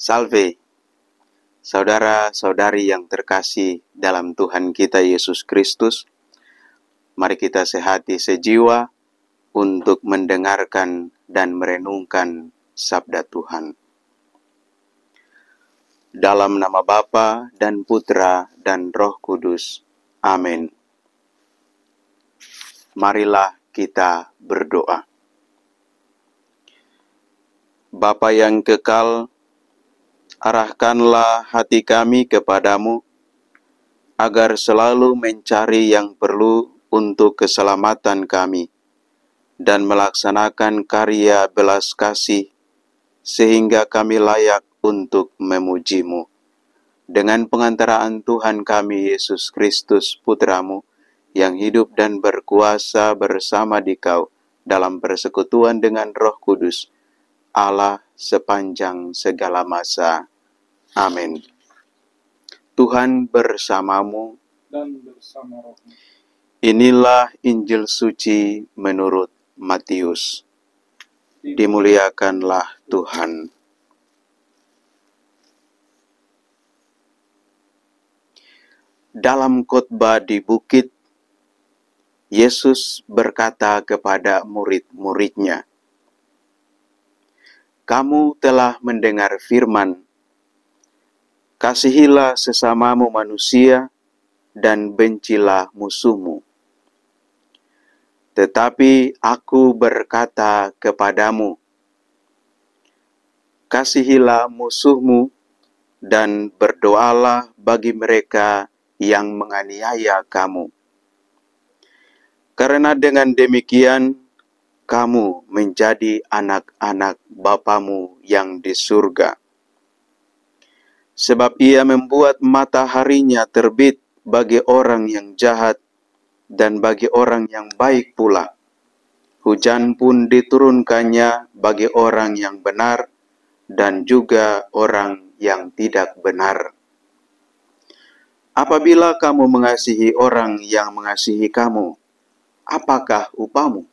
Salve, saudara-saudari yang terkasih dalam Tuhan kita Yesus Kristus. Mari kita sehati sejiwa untuk mendengarkan dan merenungkan sabda Tuhan. Dalam nama Bapa dan Putra dan Roh Kudus. Amin. Marilah kita berdoa. Bapa yang kekal, arahkanlah hati kami kepadamu, agar selalu mencari yang perlu untuk keselamatan kami, dan melaksanakan karya belas kasih, sehingga kami layak untuk memuji-Mu. Dengan pengantaraan Tuhan kami Yesus Kristus, Putra-Mu, yang hidup dan berkuasa bersama Dikau dalam persekutuan dengan Roh Kudus, Allah sepanjang segala masa. Amin. Tuhan bersamamu dan bersama rohmu. Inilah Injil suci menurut Matius. Dimuliakanlah Tuhan. Dalam khotbah di bukit, Yesus berkata kepada murid-muridnya, "Kamu telah mendengar firman, kasihilah sesamamu manusia dan bencilah musuhmu. Tetapi aku berkata kepadamu, kasihilah musuhmu dan berdoalah bagi mereka yang menganiaya kamu. Karena dengan demikian, kamu menjadi anak-anak Bapamu yang di surga. Sebab Ia membuat mataharinya terbit bagi orang yang jahat dan bagi orang yang baik pula. Hujan pun diturunkannya bagi orang yang benar dan juga orang yang tidak benar. Apabila kamu mengasihi orang yang mengasihi kamu, apakah upamu?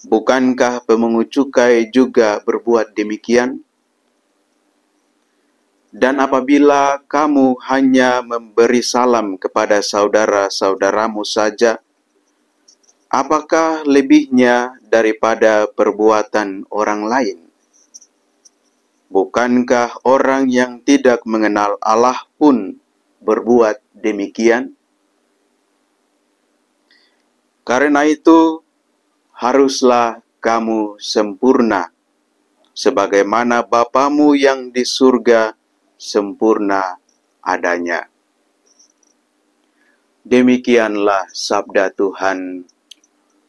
Bukankah pemungut cukai juga berbuat demikian? Dan apabila kamu hanya memberi salam kepada saudara-saudaramu saja, apakah lebihnya daripada perbuatan orang lain? Bukankah orang yang tidak mengenal Allah pun berbuat demikian? Karena itu, haruslah kamu sempurna, sebagaimana Bapamu yang di surga sempurna adanya." Demikianlah sabda Tuhan.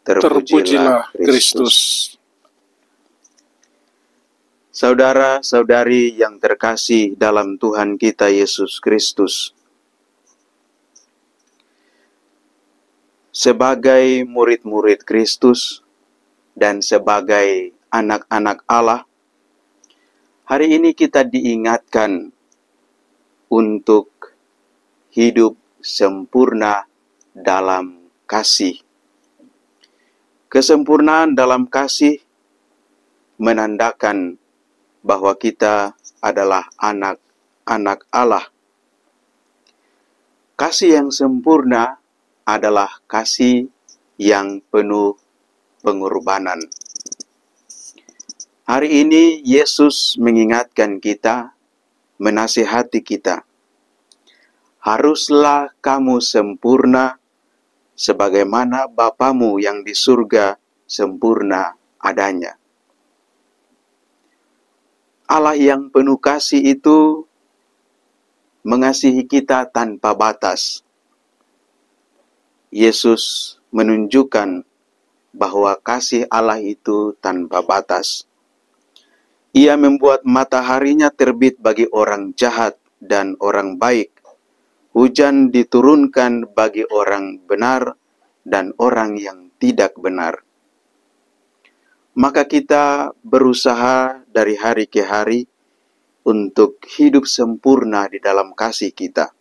Terpujilah Kristus. Saudara-saudari yang terkasih dalam Tuhan kita Yesus Kristus, sebagai murid-murid Kristus dan sebagai anak-anak Allah, hari ini kita diingatkan untuk hidup sempurna dalam kasih. Kesempurnaan dalam kasih menandakan bahwa kita adalah anak-anak Allah. Kasih yang sempurna adalah kasih yang penuh pengorbanan. Hari ini Yesus mengingatkan kita, menasihati kita. Haruslah kamu sempurna, sebagaimana Bapamu yang di surga sempurna adanya. Allah yang penuh kasih itu mengasihi kita tanpa batas. Yesus menunjukkan bahwa kasih Allah itu tanpa batas. Ia membuat mataharinya terbit bagi orang jahat dan orang baik. Hujan diturunkan bagi orang benar dan orang yang tidak benar. Maka kita berusaha dari hari ke hari untuk hidup sempurna di dalam kasih kita.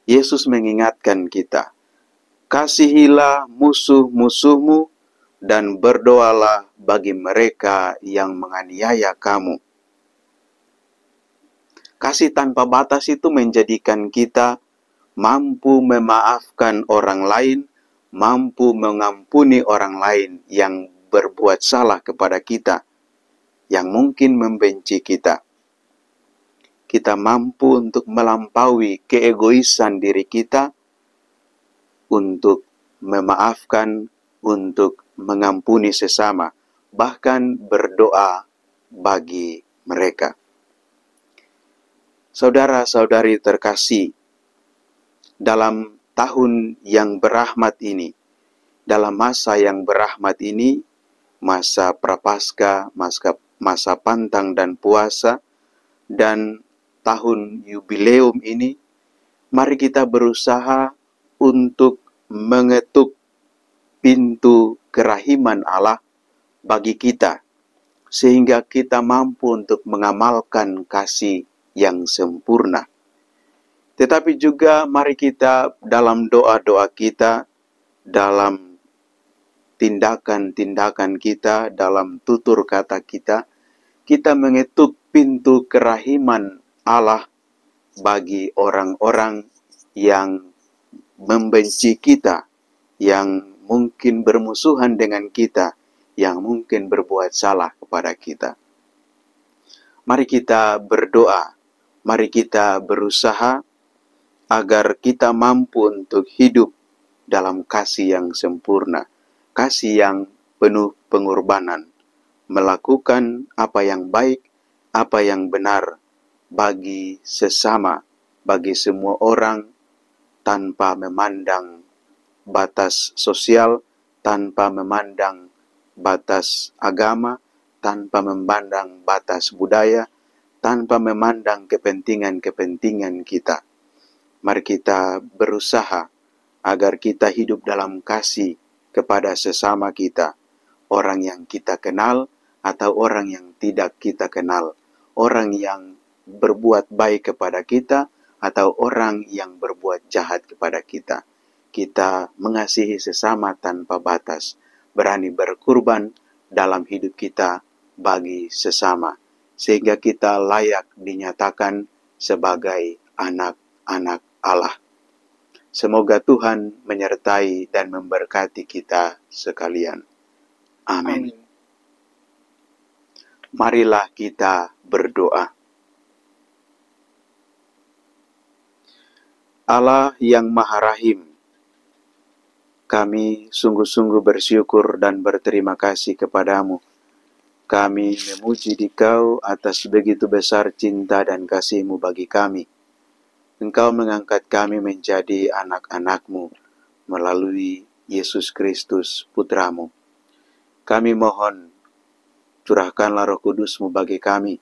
Yesus mengingatkan kita, kasihilah musuh-musuhmu dan berdoalah bagi mereka yang menganiaya kamu. Kasih tanpa batas itu menjadikan kita mampu memaafkan orang lain, mampu mengampuni orang lain yang berbuat salah kepada kita, yang mungkin membenci kita. Kita mampu untuk melampaui keegoisan diri kita, untuk memaafkan, untuk mengampuni sesama, bahkan berdoa bagi mereka. Saudara-saudari terkasih, dalam tahun yang berahmat ini, dalam masa yang berahmat ini, masa Prapaskah, masa Pantang dan Puasa, dan tahun yubileum ini, mari kita berusaha untuk mengetuk pintu kerahiman Allah bagi kita, sehingga kita mampu untuk mengamalkan kasih yang sempurna. Tetapi juga mari kita dalam doa-doa kita, dalam tindakan-tindakan kita, dalam tutur kata kita, kita mengetuk pintu kerahiman Allah bagi orang-orang yang membenci kita, yang mungkin bermusuhan dengan kita, yang mungkin berbuat salah kepada kita. Mari kita berdoa, mari kita berusaha agar kita mampu untuk hidup dalam kasih yang sempurna, kasih yang penuh pengorbanan, melakukan apa yang baik, apa yang benar bagi sesama, bagi semua orang, tanpa memandang batas sosial, tanpa memandang batas agama, tanpa memandang batas budaya, tanpa memandang kepentingan-kepentingan kita. Mari kita berusaha agar kita hidup dalam kasih kepada sesama kita, orang yang kita kenal atau orang yang tidak kita kenal, orang yang berbuat baik kepada kita atau orang yang berbuat jahat kepada kita. Kita mengasihi sesama tanpa batas, berani berkurban dalam hidup kita bagi sesama, sehingga kita layak dinyatakan sebagai anak-anak Allah. Semoga Tuhan menyertai dan memberkati kita sekalian. Amin. Marilah kita berdoa. Allah yang Maha Rahim, kami sungguh-sungguh bersyukur dan berterima kasih kepadamu. Kami memuji Dikau atas begitu besar cinta dan kasih-Mu bagi kami. Engkau mengangkat kami menjadi anak-anak-Mu melalui Yesus Kristus Putra-Mu. Kami mohon, curahkanlah Roh Kudus-Mu bagi kami.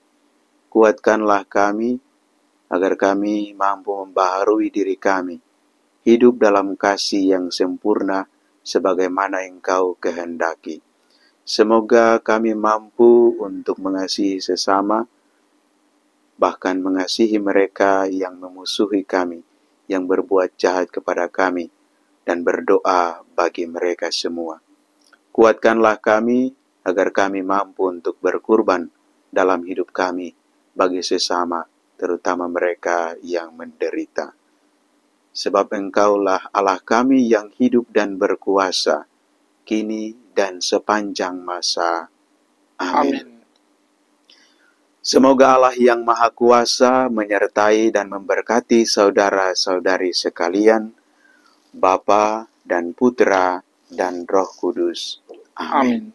Kuatkanlah kami, agar kami mampu membaharui diri kami, hidup dalam kasih yang sempurna sebagaimana Engkau kehendaki. Semoga kami mampu untuk mengasihi sesama, bahkan mengasihi mereka yang memusuhi kami, yang berbuat jahat kepada kami, dan berdoa bagi mereka semua. Kuatkanlah kami, agar kami mampu untuk berkurban dalam hidup kami bagi sesama, terutama mereka yang menderita. Sebab Engkaulah Allah kami yang hidup dan berkuasa, kini dan sepanjang masa. Amin. Semoga Allah yang Maha Kuasa menyertai dan memberkati saudara-saudari sekalian, Bapa dan Putra dan Roh Kudus. Amin.